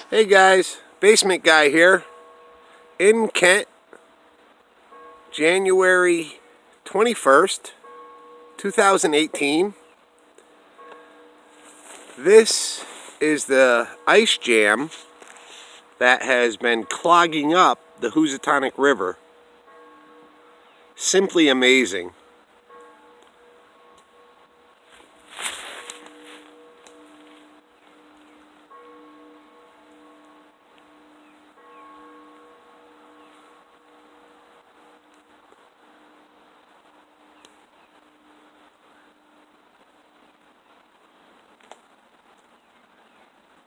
Hey guys, Basement Guy here in Kent, January 21st, 2018. This is the ice jam that has been clogging up the Housatonic River. Simply amazing.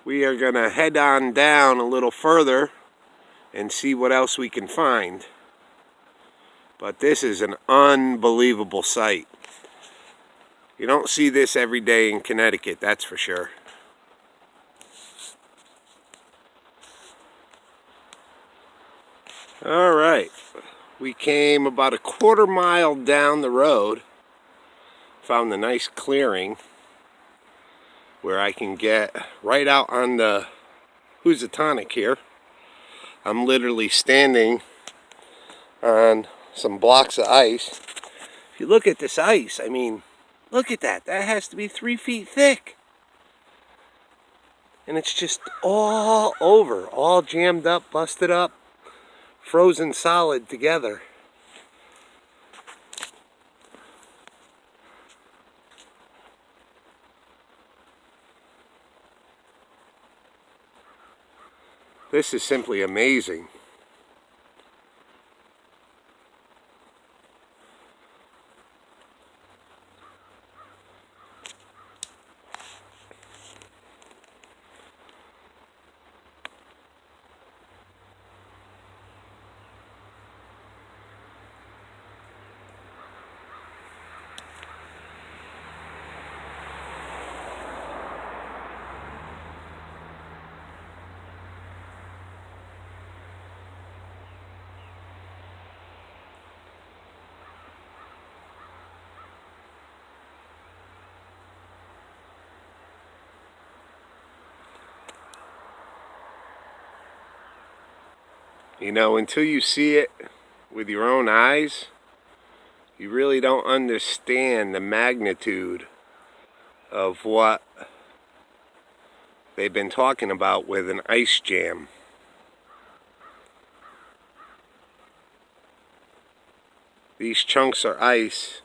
We are going to head on down a little further and see what else we can find. But this is an unbelievable sight. You don't see this every day in Connecticut, that's for sure. Alright, we came about a quarter-mile down the road, found a nice clearing where I can get right out on the Housatonic here. I'm literally standing on some blocks of ice. If you look at this ice, I mean, look at that. That has to be 3 feet thick. And it's just all over, all jammed up, busted up, frozen solid together. This is simply amazing. You know, until you see it with your own eyes, you really don't understand the magnitude of what they've been talking about with an ice jam. These chunks of ice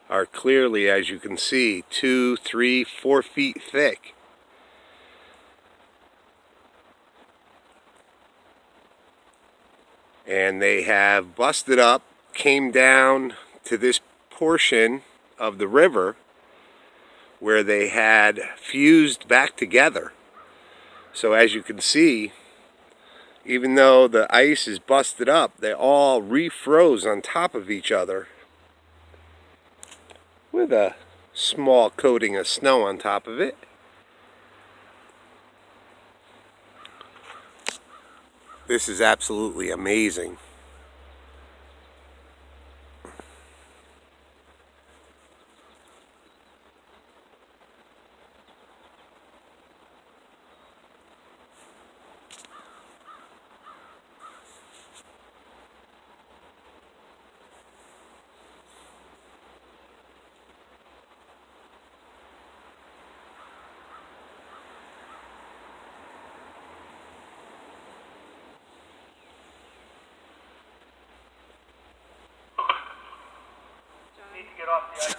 are clearly, as you can see, 2, 3, 4 feet thick. And they have busted up, came down to this portion of the river where they had fused back together. So as you can see, even though the ice is busted up, they all refroze on top of each other with a small coating of snow on top of it. This is absolutely amazing. Need to get off the ice.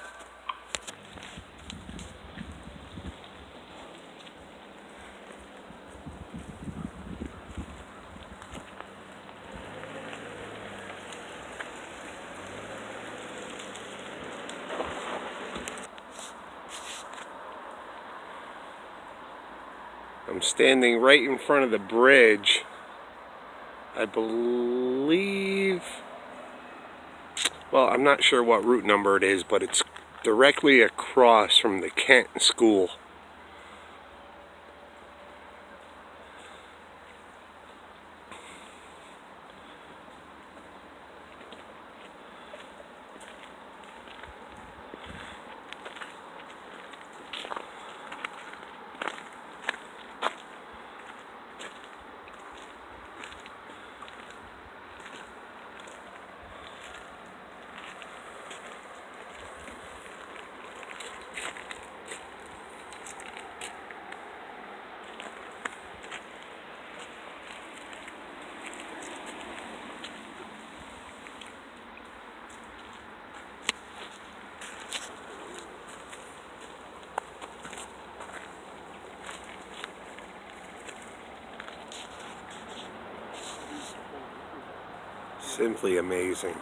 I'm standing right in front of the bridge. I believe, well, I'm not sure what route number it is, but it's directly across from the Kent School. Simply amazing.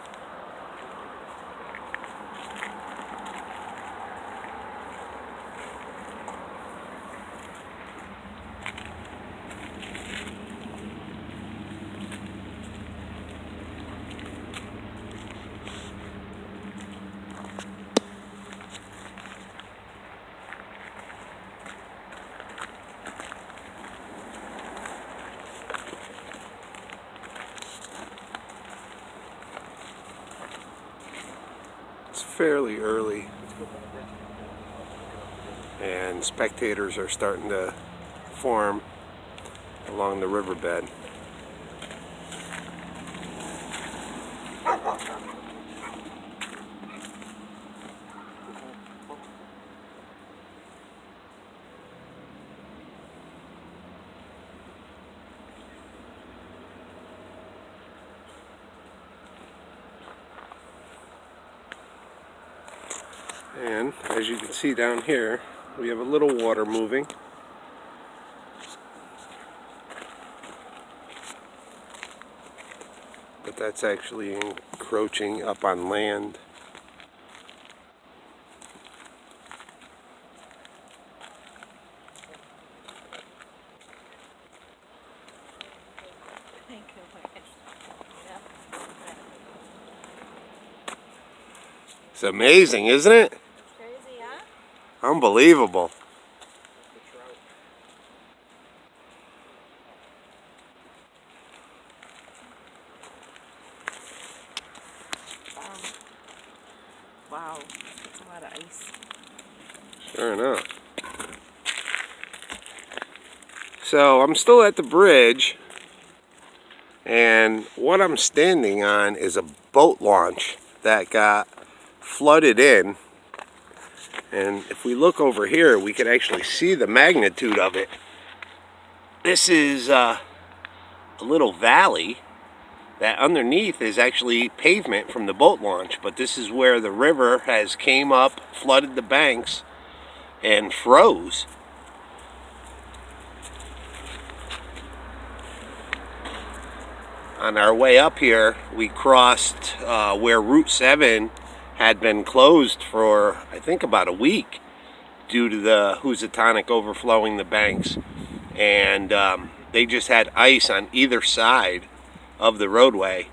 It's fairly early, and spectators are starting to form along the riverbed. And as you can see down here, we have a little water moving. But that's actually encroaching up on land. It's amazing, isn't it? Crazy, huh? Unbelievable. Wow, that's a lot of ice. Sure enough. So I'm still at the bridge, and what I'm standing on is a boat launch that got flooded in. And if we look over here, we can actually see the magnitude of it. This is a little valley that underneath is actually pavement from the boat launch, but this is where the river has came up, flooded the banks, and froze. On our way up here, we crossed where Route 7 had been closed for, I think, about a week due to the Housatonic overflowing the banks. And they just had ice on either side of the roadway,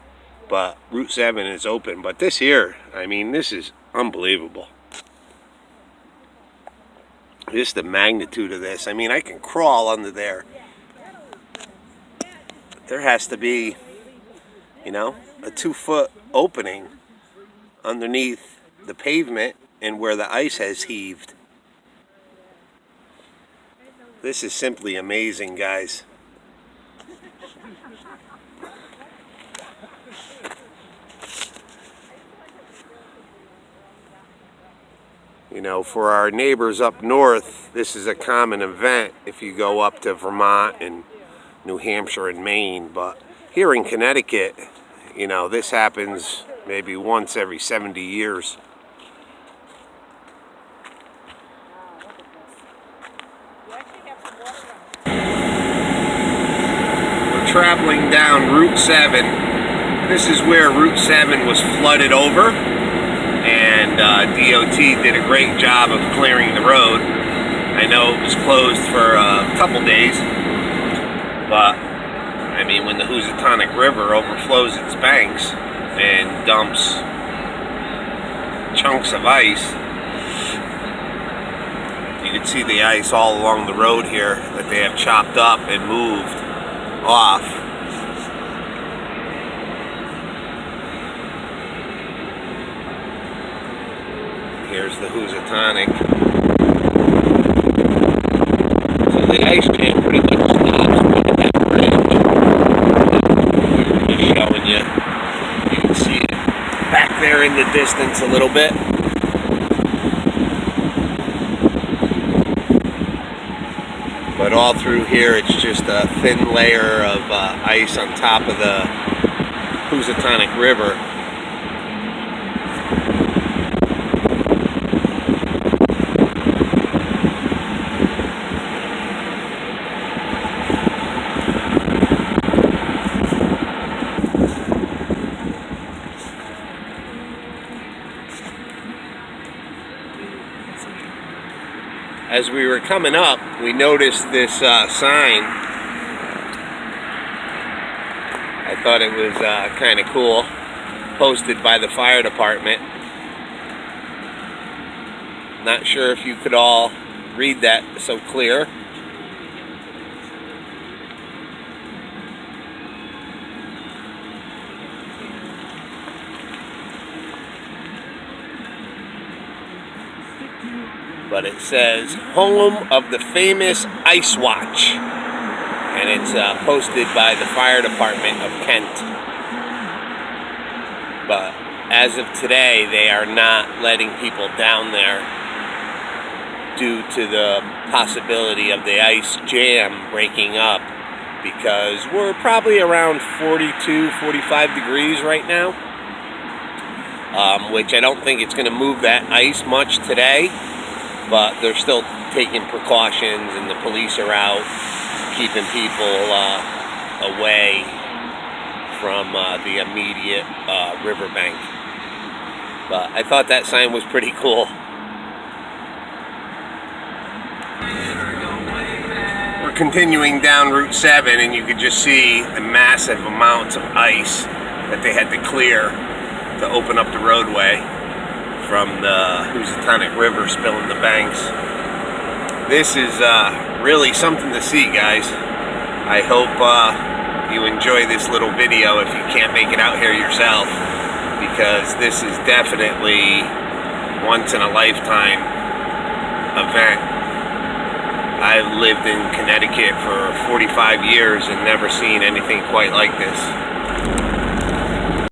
but Route 7 is open. But this here, I mean, this is unbelievable. Just the magnitude of this. I mean, I can crawl under there. There has to be, you know, a 2-foot opening underneath the pavement and where the ice has heaved. This is simply amazing, guys. You know, for our neighbors up north, this is a common event if you go up to Vermont and New Hampshire and Maine. But here in Connecticut, you know, this happens maybe once every 70 years. We're traveling down Route 7. This is where Route 7 was flooded over, and DOT did a great job of clearing the road. I know it was closed for a couple days, but I mean, when the Housatonic River overflows its banks and dumps chunks of ice, you can see the ice all along the road here that they have chopped up and moved off. Here's the Housatonic. So the ice jam pretty much stops at that bridge. Just showing you. You can see it back there in the distance a little bit. But all through here, it's just a thin layer of ice on top of the Housatonic River. as we were coming up, we noticed this sign. I thought it was kind of cool, posted by the fire department. Not sure if you could all read that so clear. But it says, home of the famous Ice Watch. And it's posted by the fire department of Kent. But as of today, they are not letting people down there due to the possibility of the ice jam breaking up, because we're probably around 42, 45 degrees right now, which I don't think it's going to move that ice much today, but they're still taking precautions, and the police are out keeping people away from the immediate riverbank. But I thought that sign was pretty cool. We're continuing down Route 7, and you could just see the massive amounts of ice that they had to clear to open up the roadway from the Housatonic River spilling the banks. This is really something to see, guys. I hope you enjoy this little video if you can't make it out here yourself, because this is definitely once in a lifetime event. I've lived in Connecticut for 45 years and never seen anything quite like this.